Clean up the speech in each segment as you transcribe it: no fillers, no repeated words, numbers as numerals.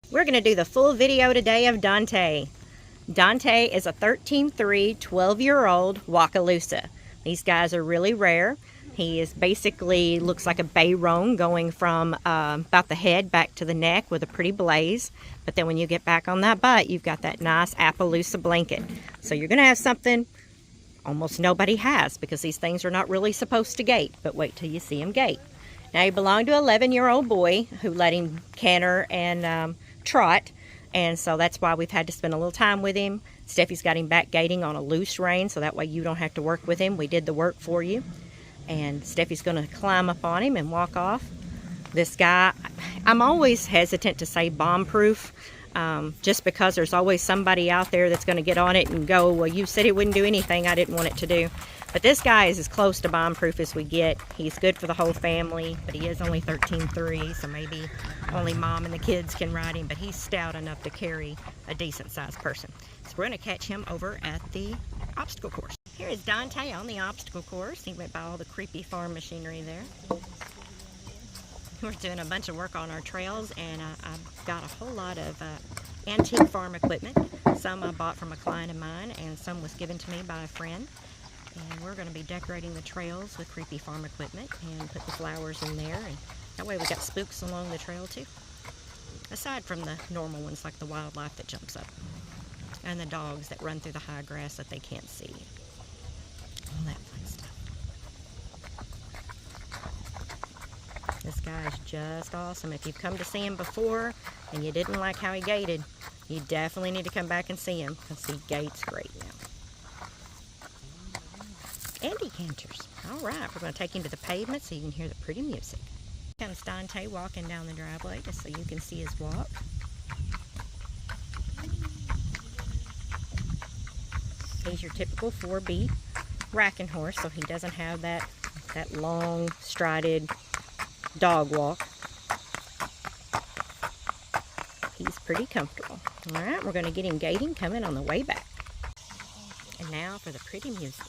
We're going to do the full video today of Dante. Dante is a 13-3, 12-year-old walkaloosa. These guys are really rare. He is basically looks like a bay roan going from about the head back to the neck with a pretty blaze. But then when you get back on that butt, you've got that nice Appaloosa blanket. So you're going to have something almost nobody has because these things are not really supposed to gait. But wait till you see him gait. Now he belonged to an 11-year-old boy who let him canter and trot. And so that's why we've had to spend a little time with him. Steffi's got him back gaiting on a loose rein, so that way you don't have to work with him. We did the work for you. And Steffi's going to climb up on him and walk off. This guy, I'm always hesitant to say bomb-proof, just because there's always somebody out there that's going to get on it and go, well, you said it wouldn't do anything I didn't want it to do. But this guy is as close to bomb-proof as we get. He's good for the whole family, but he is only 13-3, so maybe only mom and the kids can ride him, but he's stout enough to carry a decent-sized person. So we're going to catch him over at the obstacle course. Here is Dante on the obstacle course. He went by all the creepy farm machinery there. We're doing a bunch of work on our trails, and I've got a whole lot of antique farm equipment. Some I bought from a client of mine, and some was given to me by a friend. And we're going to be decorating the trails with creepy farm equipment and put the flowers in there. And that way we got spooks along the trail too. Aside from the normal ones like the wildlife that jumps up. And the dogs that run through the high grass that they can't see. All that fun stuff. This guy is just awesome. If you've come to see him before and you didn't like how he gaited, you definitely need to come back and see him because he gaits great now. And he canters. All right, we're going to take him to the pavement so you can hear the pretty music. Here comes Dante walking down the driveway just so you can see his walk. He's your typical 4-beat racking horse, so he doesn't have that long strided dog walk. He's pretty comfortable. All right, we're going to get him gaiting coming on the way back. And now for the pretty music.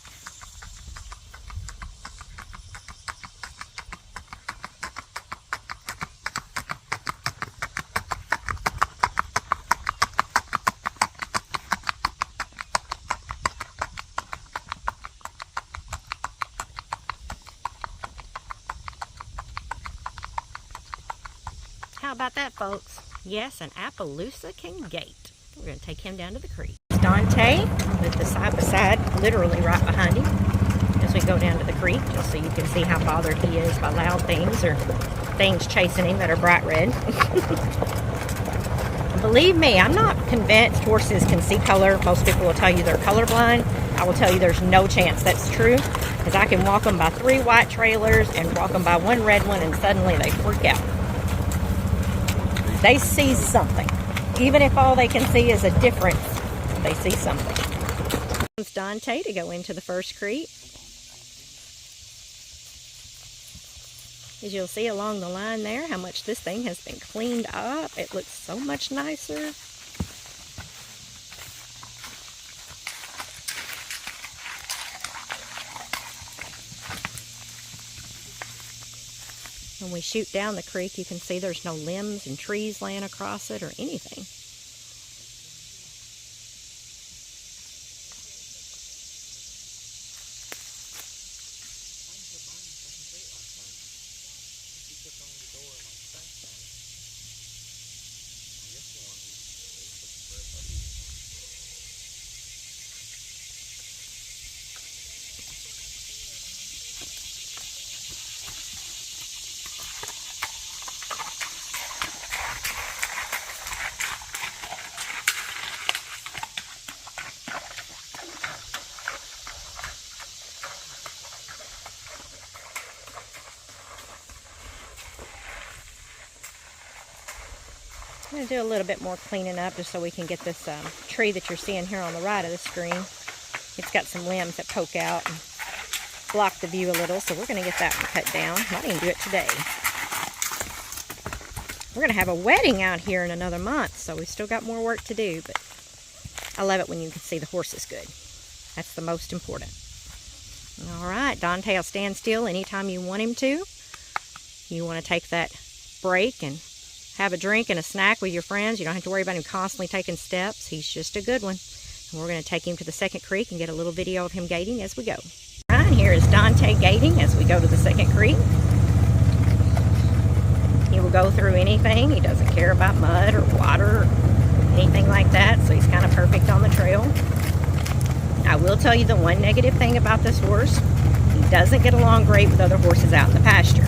How about that, folks? Yes, an Appaloosa can gait. We're going to take him down to the creek. Dante with the side-by-side literally right behind him as we go down to the creek, just so you can see how bothered he is by loud things or things chasing him that are bright red. Believe me, I'm not convinced horses can see color. Most people will tell you they're colorblind. I will tell you there's no chance that's true, because I can walk them by 3 white trailers and walk them by 1 red one, and suddenly they freak out. They see something. Even if all they can see is a difference, they see something. Comes Dante to go into the first creek. As you'll see along the line there, how much this thing has been cleaned up. It looks so much nicer. When we shoot down the creek, you can see there's no limbs and trees laying across it or anything. I'm going to do a little bit more cleaning up just so we can get this tree that you're seeing here on the right of the screen. It's got some limbs that poke out and block the view a little, so we're going to get that one cut down. Might even do it today. We're going to have a wedding out here in another month, so we've still got more work to do, but I love it when you can see the horses good. That's the most important. All right, Dante will stand still anytime you want him to. You want to take that break and have a drink and a snack with your friends. You don't have to worry about him constantly taking steps. He's just a good one. And we're going to take him to the second creek and get a little video of him gaiting as we go. All right, here is Dante gaiting as we go to the second creek. He will go through anything. He doesn't care about mud or water or anything like that, so he's kind of perfect on the trail. I will tell you the one negative thing about this horse. He doesn't get along great with other horses out in the pasture.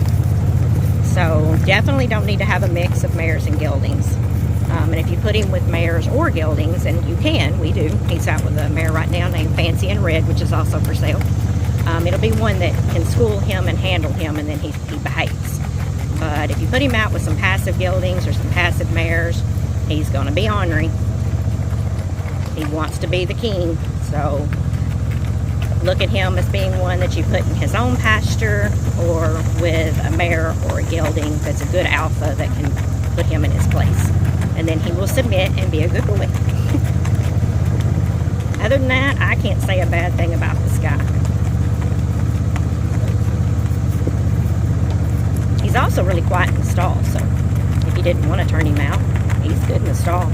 So definitely don't need to have a mix of mares and geldings. And if you put him with mares or geldings, and you can, we do. He's out with a mare right now named Fancy and Red, which is also for sale. It'll be one that can school him and handle him, and then he behaves. But if you put him out with some passive geldings or some passive mares, he's going to be ornery. He wants to be the king. So look at him as being one that you put in his own pasture or with a mare or a gelding that's a good alpha that can put him in his place. And then he will submit and be a good boy. Other than that, I can't say a bad thing about this guy. He's also really quiet in the stall, so if you didn't want to turn him out, he's good in the stall.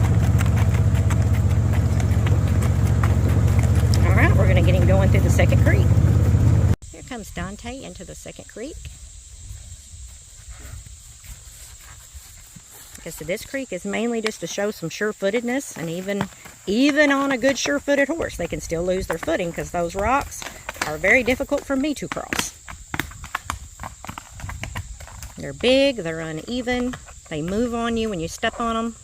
Alright, we're going to get him going through the second creek. Here comes Dante into the second creek. Okay, so this creek is mainly just to show some sure-footedness, and even on a good sure-footed horse, they can still lose their footing because those rocks are very difficult for me to cross. They're big, they're uneven, they move on you when you step on them.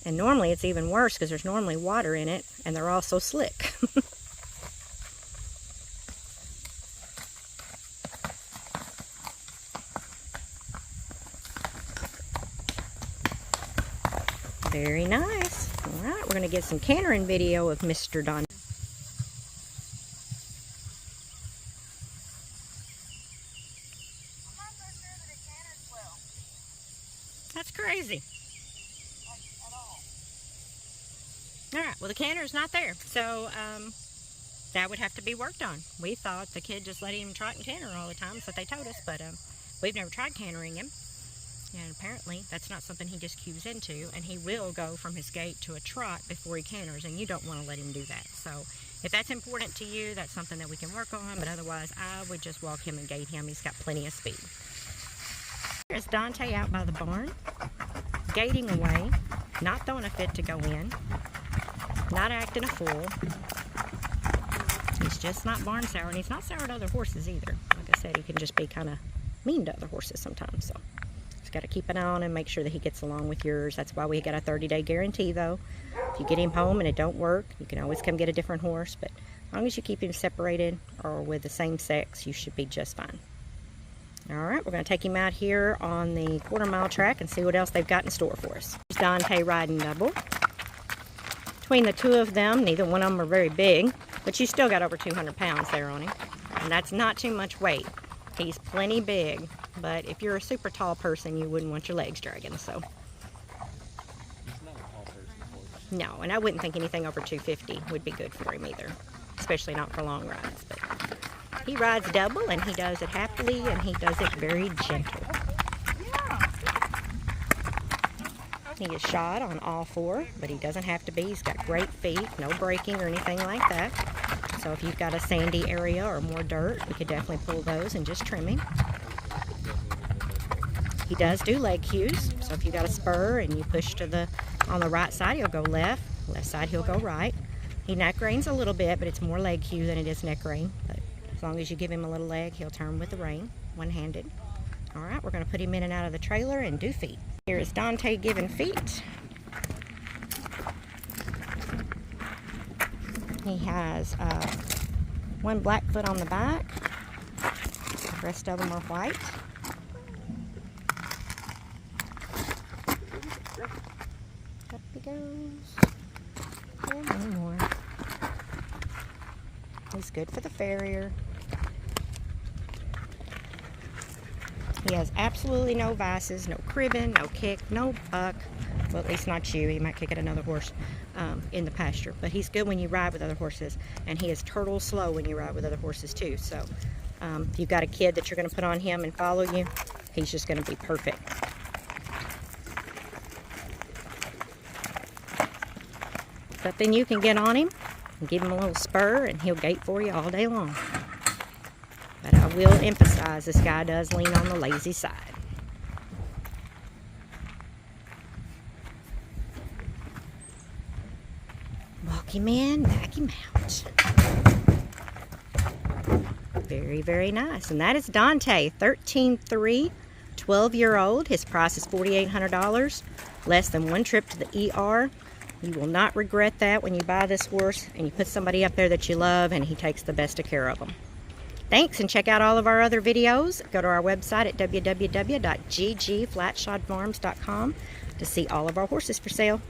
And normally it's even worse because there's normally water in it, and they're also slick. Very nice. All right, we're going to get some cantering video of Mr. Dante. That's crazy. Alright, well the canter's not there, so that would have to be worked on. We thought the kid just let him trot and canter all the time, that's what they told us, but we've never tried cantering him. And apparently that's not something he just cues into, and he will go from his gait to a trot before he canters, and you don't want to let him do that. So if that's important to you, that's something that we can work on, but otherwise I would just walk him and gait him. He's got plenty of speed. Here's Dante out by the barn, gaiting away, not throwing a fit to go in, not acting a fool. He's just not barn sour, and he's not sour to other horses either. Like I said, he can just be kind of mean to other horses sometimes, so just got to keep an eye on him, make sure that he gets along with yours. That's why we got a 30-day guarantee, though. If you get him home and it don't work, you can always come get a different horse, but as long as you keep him separated or with the same sex, you should be just fine. Alright, we're going to take him out here on the quarter-mile track and see what else they've got in store for us. Here's Dante riding double. Between the two of them, neither one of them are very big, but you still got over 200 pounds there on him. And that's not too much weight. He's plenty big, but if you're a super tall person, you wouldn't want your legs dragging, so. He's not a tall person. No, and I wouldn't think anything over 250 would be good for him either, especially not for long rides. But he rides double, and he does it happily, and he does it very gentle. He is shod on all four, but he doesn't have to be. He's got great feet, no breaking or anything like that. So if you've got a sandy area or more dirt, you could definitely pull those and just trim him. He does do leg cues, so if you got a spur and you push on the right side, he'll go left side he'll go right. He neck reins a little bit, but it's more leg cue than it is neck rein. But as long as you give him a little leg, he'll turn with the rein, one-handed. All right, we're going to put him in and out of the trailer and do feet. Here is Dante giving feet. He has one black foot on the back. The rest of them are white. Up he goes. And one more. He's good for the farrier. He has absolutely no vices, no cribbing, no kick, no buck. Well, at least not you. He might kick at another horse in the pasture. But he's good when you ride with other horses. And he is turtle slow when you ride with other horses too. So if you've got a kid that you're going to put on him and follow you, He's just going to be perfect. But then you can get on him and give him a little spur and he'll gait for you all day long. But I will emphasize, this guy does lean on the lazy side. Walk him in, back him out. Very, very nice. And that is Dante, 13.3, 12-year-old. His price is $4,800. Less than one trip to the ER. You will not regret that when you buy this horse and you put somebody up there that you love and he takes the best of care of them. Thanks, and check out all of our other videos. Go to our website at www.ggflatshotfarms.com to see all of our horses for sale.